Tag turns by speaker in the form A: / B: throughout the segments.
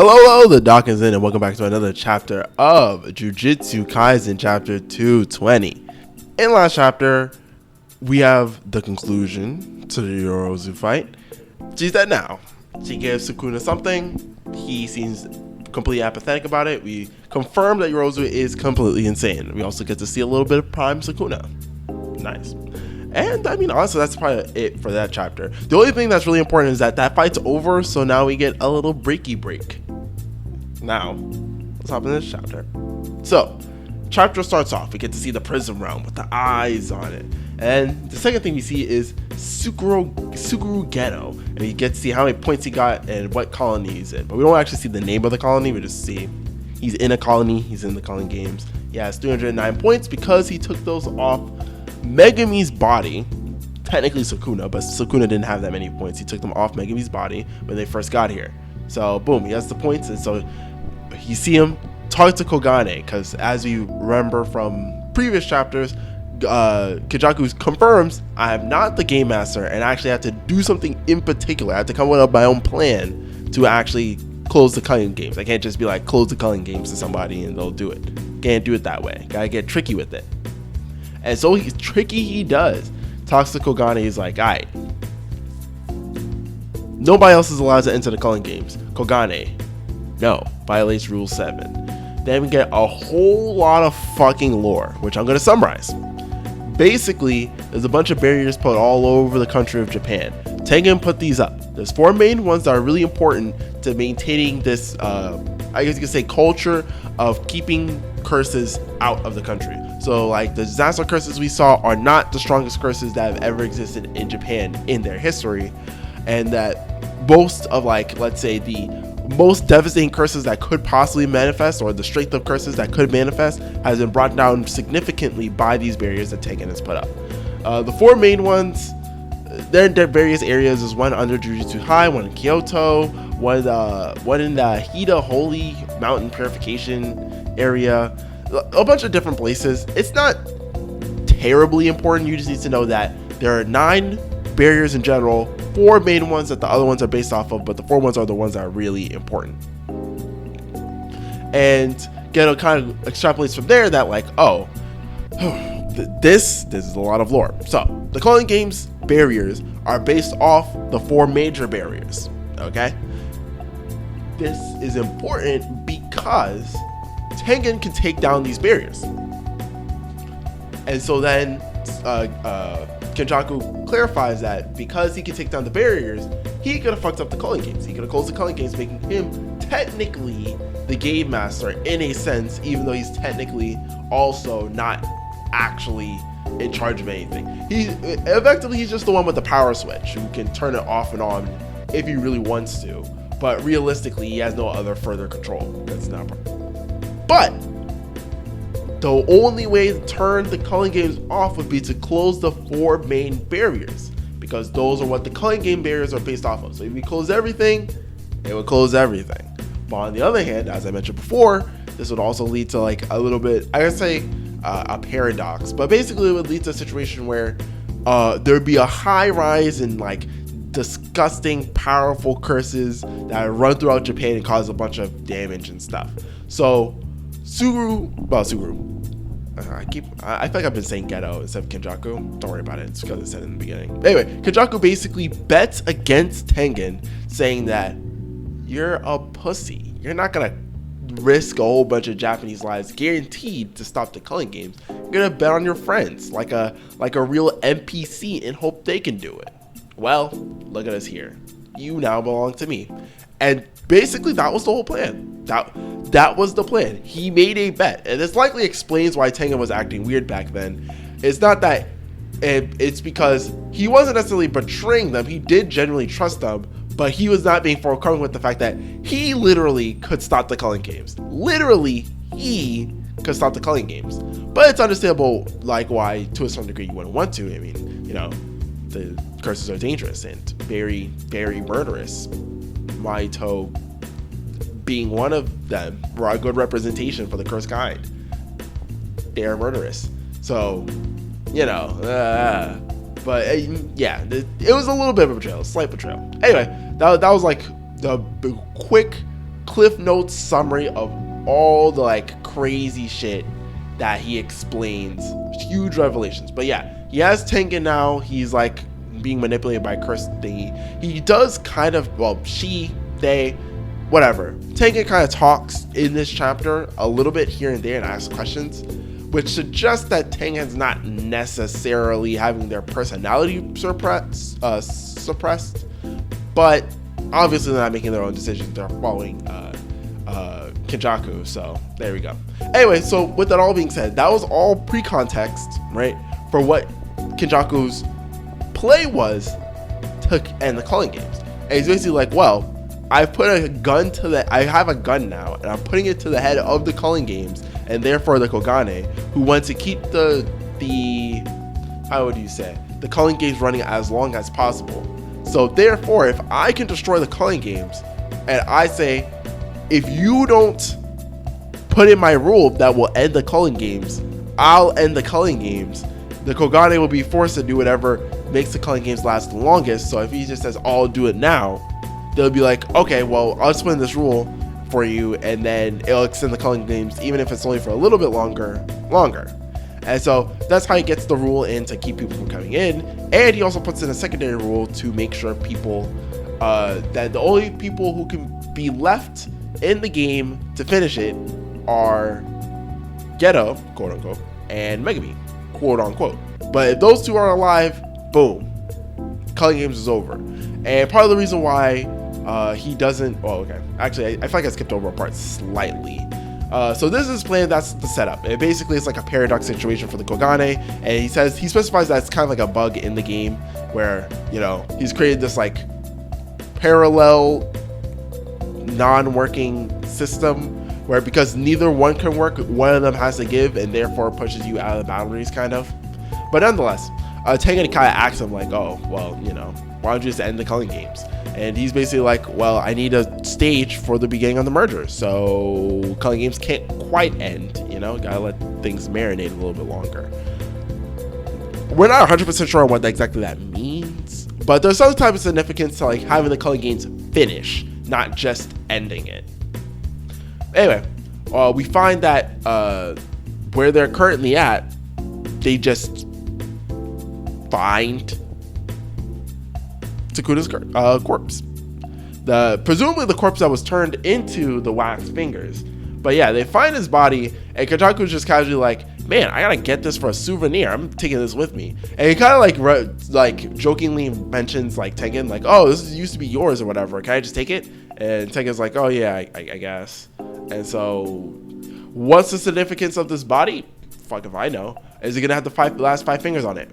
A: Hello, the doc is in, and welcome back to another chapter of Jujutsu Kaisen, chapter 220. In last chapter, we have the conclusion to the Yorozu fight. She's dead now. She gives Sukuna something. He seems completely apathetic about it. We confirm that Yorozu is completely insane. We also get to see a little bit of Prime Sukuna. Nice. And I mean, honestly, that's probably it for that chapter. The only thing that's really important is that fight's over, so now we get a little breaky break. Now, let's hop into this chapter. So, chapter starts off. We get to see the prison realm with the eyes on it. And the second thing we see is Suguru Ghetto. And we get to see how many points he got and what colony he's in. But we don't actually see the name of the colony. We just see he's in a colony. He's in the Culling games. He has 309 points because he took those off Megami's body. Technically Sukuna, but Sukuna didn't have that many points. He took them off Megami's body when they first got here. So boom, he has the points, and so you see him talk to Kogane, because as you remember from previous chapters, Kenjaku confirms, I am not the game master, and I actually have to do something in particular. I have to come up with my own plan to actually close the Culling games. I can't just be like, close the Culling games to somebody and they'll do it. Can't do it that way. Gotta get tricky with it. And so he's tricky, he does. Talks to Kogane, he's like, alright, nobody else is allowed to enter the Culling games. Kogane, no, violates rule 7. Then we get a whole lot of fucking lore, which I'm going to summarize. Basically, there's a bunch of barriers put all over the country of Japan. Tengen put these up. There's 4 main ones that are really important to maintaining this, I guess you could say, culture of keeping curses out of the country. So like the disaster curses we saw are not the strongest curses that have ever existed in Japan in their history, and that most of, like, let's say the most devastating curses that could possibly manifest, or the strength of curses that could manifest, has been brought down significantly by these barriers that Tengen has put up. The 4 main ones, they're in their various areas. There's one under Jujutsu High, one in Kyoto, one in the Hida Holy Mountain Purification area, a bunch of different places. It's not terribly important. You just need to know that there are 9 barriers in general, 4 main ones that the other ones are based off of, but the 4 ones are the ones that are really important. And Geto kind of extrapolates from there that, like, oh, this is a lot of lore. So the Culling games barriers are based off the 4 major barriers. Okay, this is important because Tengen can take down these barriers, and so then Kenjaku clarifies that because he can take down the barriers, he could have fucked up the Culling games. He could have closed the Culling games, making him technically the game master in a sense, even though he's technically also not actually in charge of anything. He's just the one with the power switch who can turn it off and on if he really wants to, but realistically he has no other further control. That's not a problem. But the only way to turn the Culling games off would be to close the 4 main barriers, because those are what the Culling game barriers are based off of. So if we close everything, it would close everything. But on the other hand, as I mentioned before, this would also lead to, like, a little bit, I would say a paradox, but basically it would lead to a situation where there would be a high rise in, like, disgusting, powerful curses that run throughout Japan and cause a bunch of damage and stuff. So Suguru, I feel like I've been saying Geto instead of Kenjaku. Don't worry about it, it's because I said it in the beginning. Anyway, Kenjaku basically bets against Tengen, saying that you're a pussy. You're not gonna risk a whole bunch of Japanese lives guaranteed to stop the Culling games. You're gonna bet on your friends like a real NPC and hope they can do it. Well, look at us here. You now belong to me. And basically that was the whole plan. That was the plan. He made a bet, and this likely explains why Tengen was acting weird back then. It's not that it's because he wasn't necessarily betraying them. He did genuinely trust them, but he was not being forthcoming with the fact that he literally could stop the Culling games. Literally, he could stop the Culling games. But it's understandable, like, why to a certain degree you wouldn't want to. I mean, you know, the curses are dangerous and very, very murderous. Maito being one of them were a good representation for the cursed kind. They are murderous. So, you know, but yeah, it was a little bit of a betrayal, a slight betrayal. Anyway, that was like the quick Cliff Notes summary of all the like crazy shit that he explains. Huge revelations. But yeah, he has Tengen now. He's like being manipulated by Curse thingy. He does kind of, well, they, whatever. Tengen kind of talks in this chapter a little bit here and there and asks questions, which suggests that Tengen's not necessarily having their personality suppressed, but obviously they're not making their own decisions. They're following Kenjaku, so there we go. Anyway, so with that all being said, that was all pre-context, right, for what Kenjaku's play was to end the Culling games. And he's basically like, well, I've put a gun I have a gun now, and I'm putting it to the head of the Culling games, and therefore the Kogane, who wants to keep the how would you say, the Culling games running as long as possible. So therefore, if I can destroy the Culling games, and I say, if you don't put in my rule that will end the Culling games, I'll end the Culling games. The Kogane will be forced to do whatever makes the Culling games last the longest. So if he just says, I'll do it now, they'll be like, okay, well, I'll just put in this rule for you, and then it'll extend the Culling games, even if it's only for a little bit longer. And so that's how he gets the rule in to keep people from coming in. And he also puts in a secondary rule to make sure people, that the only people who can be left in the game to finish it are Geto, quote unquote, and Megumi, quote unquote. But if those two are alive, boom, Culling games is over. And part of the reason why he doesn't, oh, okay, actually, I feel like I skipped over a part slightly. So this is his plan. That's the setup. It basically is like a paradox situation for the Kogane, and he specifies that it's kind of like a bug in the game where, you know, he's created this like parallel non-working system where, because neither one can work, one of them has to give, and therefore pushes you out of the boundaries, kind of. But nonetheless, Tengen kind of asks him like, oh, well, you know, why don't you just end the Culling games? And he's basically like, well, I need a stage for the beginning of the merger, so Culling games can't quite end, you know, gotta let things marinate a little bit longer. We're not 100% sure on what exactly that means, but there's some type of significance to like having the Culling games finish, not just ending it. Anyway, we find that where they're currently at, they just find Sukuna's corpse. Presumably the corpse that was turned into the wax fingers. But yeah, they find his body, and Kenjaku's just casually like, man, I gotta get this for a souvenir. I'm taking this with me. And he kind of like jokingly mentions like Tengen, like, oh, this used to be yours or whatever. Can I just take it? And Tengen's like, oh yeah, I guess. And so, what's the significance of this body? Fuck if I know. Is it gonna have the last five fingers on it?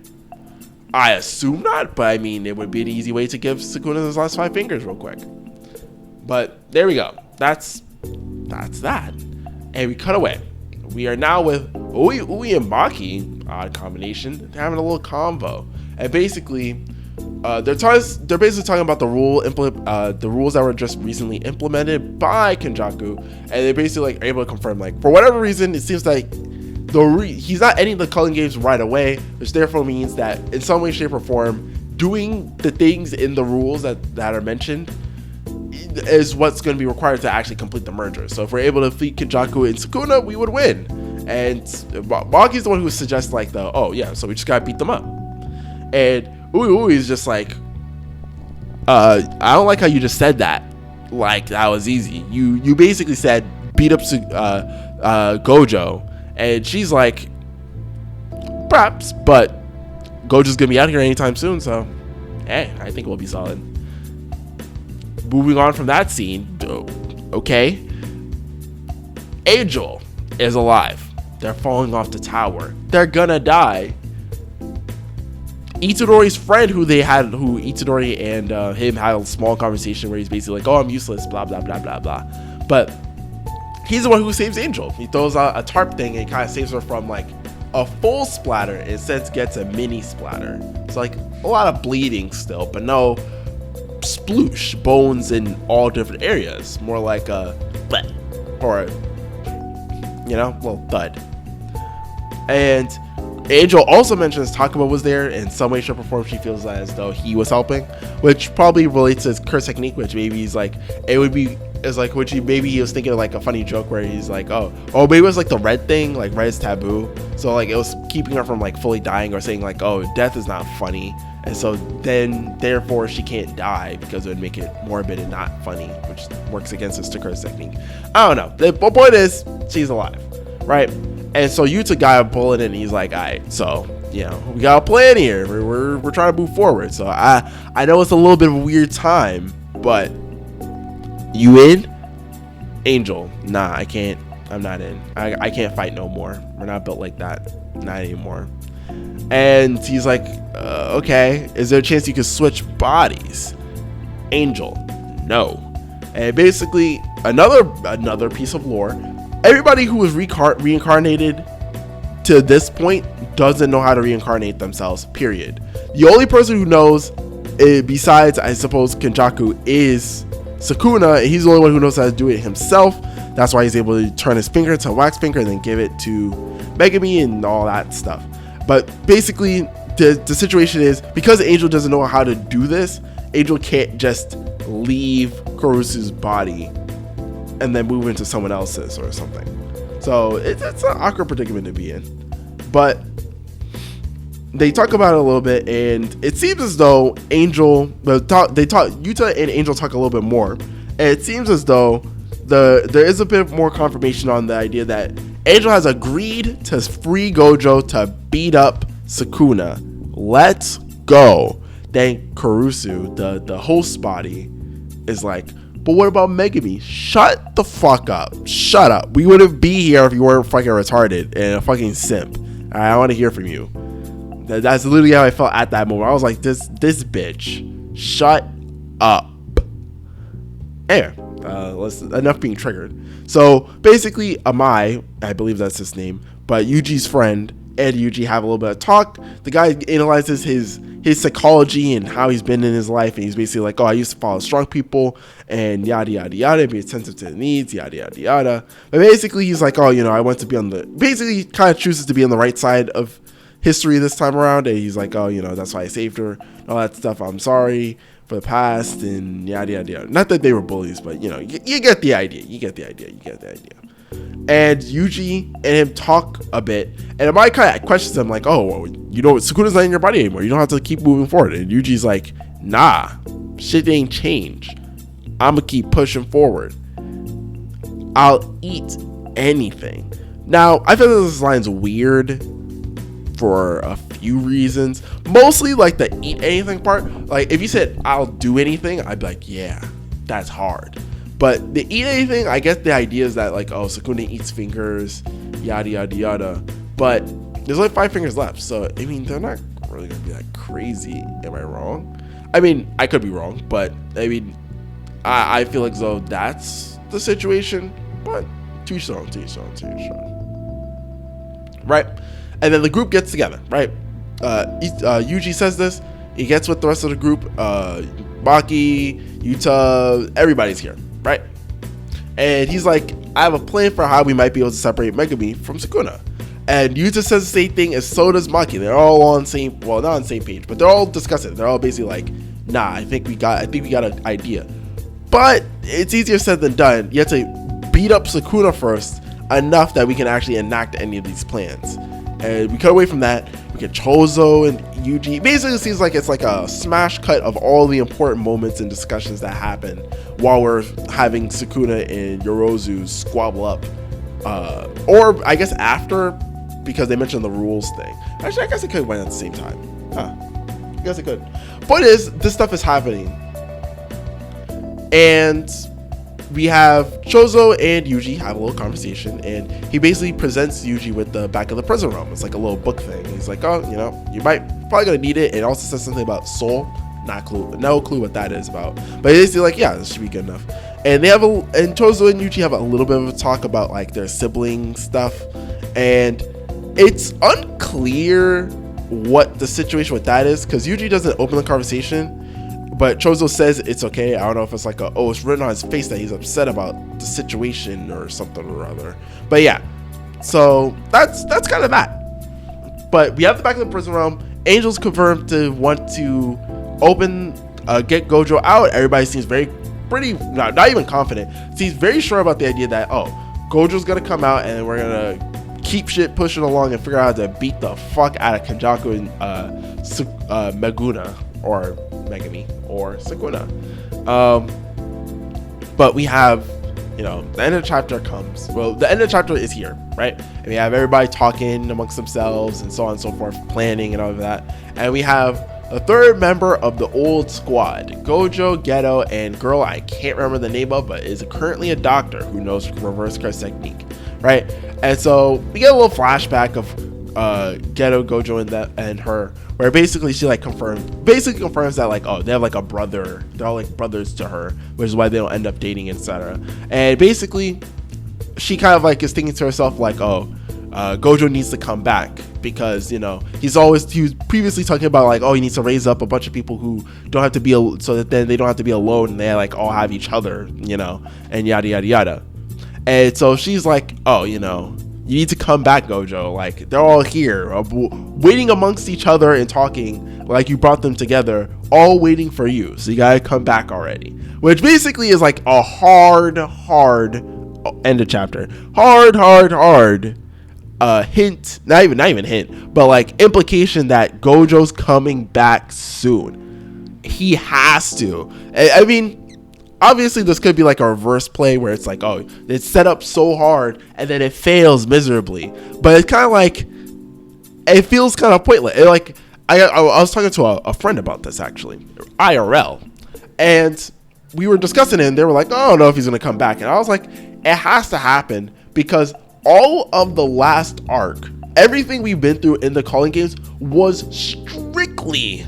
A: I assume not, but I mean, it would be an easy way to give Sukuna his last five fingers real quick. But there we go. That's that. And we cut away. We are now with Ui and Maki, odd combination, having a little convo. And basically, they're basically talking about the rules that were just recently implemented by Kenjaku, and they're basically like able to confirm, like, for whatever reason, it seems like he's not ending the Culling games right away, which therefore means that in some way, shape, or form, doing the things in the rules that are mentioned is what's going to be required to actually complete the merger. So if we're able to defeat Kenjaku and Sukuna, we would win. And Maki's the one who suggests like oh yeah, so we just gotta beat them up. And Ui is just like, I don't like how you just said that. Like that was easy. You basically said beat up GOJO. And she's like, perhaps, but GOJO's gonna be out here anytime soon, so hey, I think we'll be solid. Moving on from that scene, okay. Angel is alive. They're falling off the tower. They're gonna die. Itadori's friend, who Itadori and him had a small conversation where he's basically like, oh, I'm useless, blah, blah, blah, blah, blah. But he's the one who saves Angel. He throws out a tarp thing and kind of saves her from like a full splatter. It instead gets a mini splatter. It's like a lot of bleeding still, but no sploosh, bones in all different areas. More like a bleh, or a, you know, little thud. And Angel also mentions Takuma was there in some way, shape, or form. She feels as though he was helping, which probably relates to his curse technique, which maybe he's like, it would is like, which maybe he was thinking of like a funny joke where he's like, oh, maybe it was like the red thing, like red is taboo, so like it was keeping her from like fully dying, or saying like, oh, death is not funny, and so then therefore she can't die because it would make it morbid and not funny, which works against his curse technique. I don't know. The point is, she's alive, right? And so Yuta got a bullet and he's like, all right, so we got a plan here. We're trying to move forward. So I know it's a little bit of a weird time, but you in? Angel, nah, I can't. I'm not in. I can't fight no more. We're not built like that. Not anymore. And he's like, okay, is there a chance you could switch bodies? Angel, no. And basically, another piece of lore. Everybody who was reincarnated to this point doesn't know how to reincarnate themselves, period. The only person who knows, besides, I suppose, Kenjaku, is Sukuna, and he's the only one who knows how to do it himself. That's why he's able to turn his finger to a wax finger and then give it to Megami and all that stuff. But basically, the situation is, because Angel doesn't know how to do this, Angel can't just leave Kurusu's body and then move into someone else's or something. So it's an awkward predicament to be in. But they talk about it a little bit, and it seems as though Yuta and Angel talk a little bit more, and it seems as though there is a bit more confirmation on the idea that Angel has agreed to free GOJO to beat up Sukuna. Let's go. Then Kurusu, the host body, is like, but what about Megami? Shut the fuck up. Shut up. We wouldn't be here if you weren't fucking retarded and a fucking simp. I want to hear from you. That's literally how I felt at that moment. I was like, this bitch. Shut up. Anyway, enough being triggered. So basically, Amai, I believe that's his name, but Yuji's friend, and Yuji have a little bit of talk. The guy analyzes his psychology and how he's been in his life, and he's basically like, oh, I used to follow strong people and yada yada yada, be attentive to the needs, yada yada yada. But basically he's like, oh, I want to be basically he kind of chooses to be on the right side of history this time around, and he's like, oh, that's why I saved her, all that stuff, I'm sorry for the past, and yada yada yada. Not that they were bullies, but you get the idea. And Yuji and him talk a bit, and Amai kind of questions him like, oh, Sukuna's not in your body anymore, you don't have to keep moving forward. And Yuji's like, nah, shit ain't changed, I'ma keep pushing forward, I'll eat anything. Now I feel this line's weird for a few reasons, mostly like the eat anything part. Like if you said I'll do anything, I'd be like, yeah, that's hard. But the eat anything, I guess the idea is that like, oh, Sukuna eats fingers, yada yada yada. But there's only 5 fingers left, so I mean they're not really gonna be that crazy. Am I wrong? I mean, I could be wrong, but I mean, I feel like though that's the situation. But to each their own. Right? And then the group gets together, right? Yuji says this. He gets with the rest of the group. Maki, Yuta, everybody's here, right? And he's like, I have a plan for how we might be able to separate Megami from Sukuna. And Yuta says the same thing, and so does Maki. They're all on not on the same page, but they're all discussing it. They're all basically like, nah, I think we got an idea. But it's easier said than done. You have to beat up Sukuna first enough that we can actually enact any of these plans. And we cut away from that. We get Chozo and Yuji. Basically, it seems like it's like a smash cut of all the important moments and discussions that happen while we're having Sukuna and Yorozu squabble up. Or I guess after, because they mentioned the rules thing. Actually, I guess it could went at the same time. I guess it could. Point is, this stuff is happening. And we have Chozo and Yuji have a little conversation, and he basically presents Yuji with the back of the prison realm. It's like a little book thing. He's like, oh, you might probably gonna need it. It also says something about soul. No clue what that is about. But basically like, yeah, this should be good enough. And and Chozo and Yuji have a little bit of a talk about like their sibling stuff, and it's unclear what the situation with that is, because Yuji doesn't open the conversation. But Chozo says it's okay. I don't know if it's like it's written on his face that he's upset about the situation or something or other. But yeah, so that's kind of that. But we have the back of the prison realm. Angel's confirmed to want to get GOJO out. Everybody seems very pretty not even confident. So he's very sure about the idea that, oh, Gojo's gonna come out and we're gonna keep shit pushing along and figure out how to beat the fuck out of Kenjaku and Meguna or Megami or Sukuna. But we have, you know, the end of the chapter comes. Well, the end of the chapter is here, right? And we have everybody talking amongst themselves and so on and so forth, planning and all of that. And we have a third member of the old squad, Gojo, Geto, and girl I can't remember the name of, but is currently a doctor who knows reverse curse technique, right? And so we get a little flashback of Geto, Gojo, and her, where basically she like confirms that like, oh, they have like a brother, they're all like brothers to her, which is why they don't end up dating, etc. And basically she kind of like is thinking to herself like, oh, Gojo needs to come back because, you know, he was previously talking about like, oh, he needs to raise up a bunch of people who don't have to be so that then they don't have to be alone and they like all have each other, you know, and yada yada yada. And so she's like, oh, you know, you need to come back, Gojo. Like, they're all here, waiting amongst each other and talking like you brought them together, all waiting for you. So you gotta come back already. Which basically is like a hard end of chapter. Hard hint, not even hint, but like implication that Gojo's coming back soon. He has to. I mean, obviously this could be like a reverse play where it's like, oh, it's set up so hard and then it fails miserably, but it's kind of like, it feels kind of pointless. Like I was talking to a friend about this actually, IRL, and we were discussing it and they were like, oh, I don't know if he's gonna come back, and I was like, it has to happen because all of the last arc, everything we've been through in the Culling games was strictly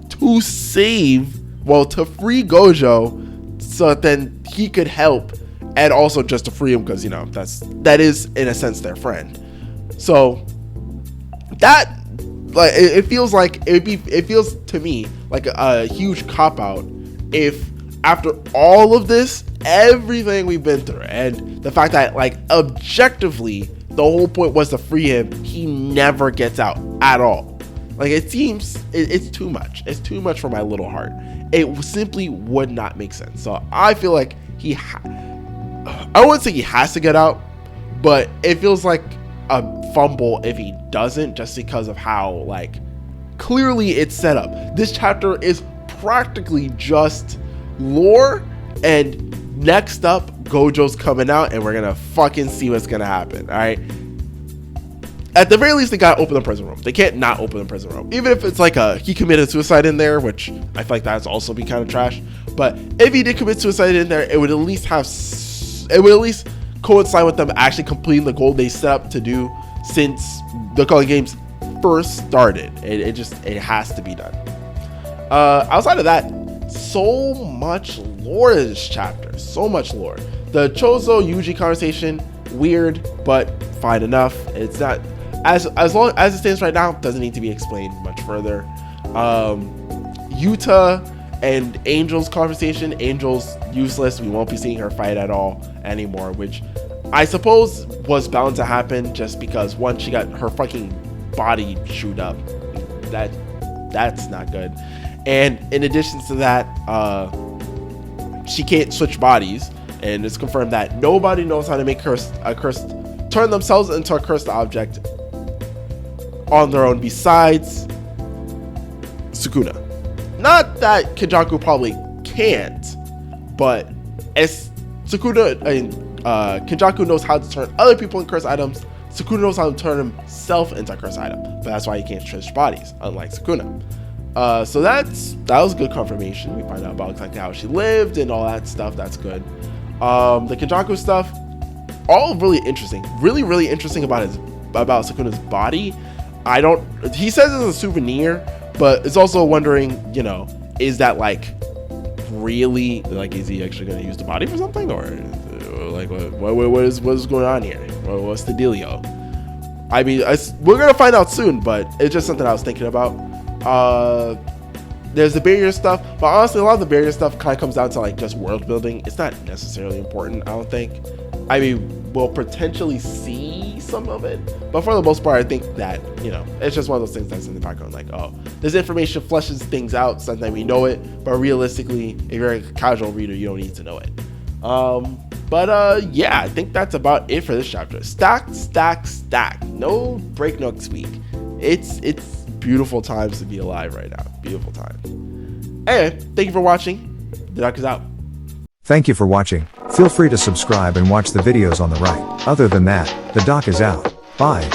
A: to to free Gojo so that then he could help, and also just to free him because, you know, that is in a sense their friend. So that, like, it feels to me like a huge cop out if after all of this, everything we've been through, and the fact that like objectively the whole point was to free him, he never gets out at all. Like, it seems it's too much. It's too much for my little heart. It simply would not make sense. So I feel like I wouldn't say he has to get out, but it feels like a fumble if he doesn't, just because of how like clearly it's set up. This chapter is practically just lore, and next up Gojo's coming out and we're gonna fucking see what's gonna happen. All right, at the very least they gotta open the prison room. They can't not open the prison room, even if it's like he committed suicide in there, which I feel like that's also be kind of trash. But if he did commit suicide in there, it would at least coincide with them actually completing the goal they set up to do since the Culling games first started. It has to be done. Outside of that, so much lore in this chapter. So much lore. The Chozo Yuji conversation, weird, but fine enough. It's not as long as it stands right now, doesn't need to be explained much further. Yuta and Angel's conversation. Angel's useless. We won't be seeing her fight at all anymore, which I suppose was bound to happen just because once she got her fucking body chewed up, that's not good. And in addition to that, she can't switch bodies, and it's confirmed that nobody knows how to make turn themselves into a cursed object on their own besides Sukuna. Not that Kenjaku probably can't, but as Sukuna and Kenjaku knows how to turn other people into cursed items, Sukuna knows how to turn himself into a cursed item, but that's why he can't switch bodies, unlike Sukuna. So that was good confirmation. We find out about exactly how she lived and all that stuff. That's good. The Kenjaku stuff, all really interesting. Really interesting about Sukuna's body. He says it's a souvenir, but it's also wondering, you know, is that like really, like, is he actually going to use the body for something, or like what is going on here? What's the dealio? I mean, we're gonna find out soon, but it's just something I was thinking about. There's the barrier stuff, but honestly, a lot of the barrier stuff kind of comes down to like just world building. It's not necessarily important, I don't think. I mean, we'll potentially see see some of it. But for the most part, I think that, you know, it's just one of those things that's in the background, like, oh, this information fleshes things out, sometimes we know it, but realistically, if you're a casual reader, you don't need to know it. Yeah, I think that's about it for this chapter. Stack, stack, stack. No breaknouts week. It's beautiful times to be alive right now. Beautiful times. Anyway, thank you for watching. The Doc is out.
B: Thank you for watching. Feel free to subscribe and watch the videos on the right. Other than that, the Doc is out. Bye.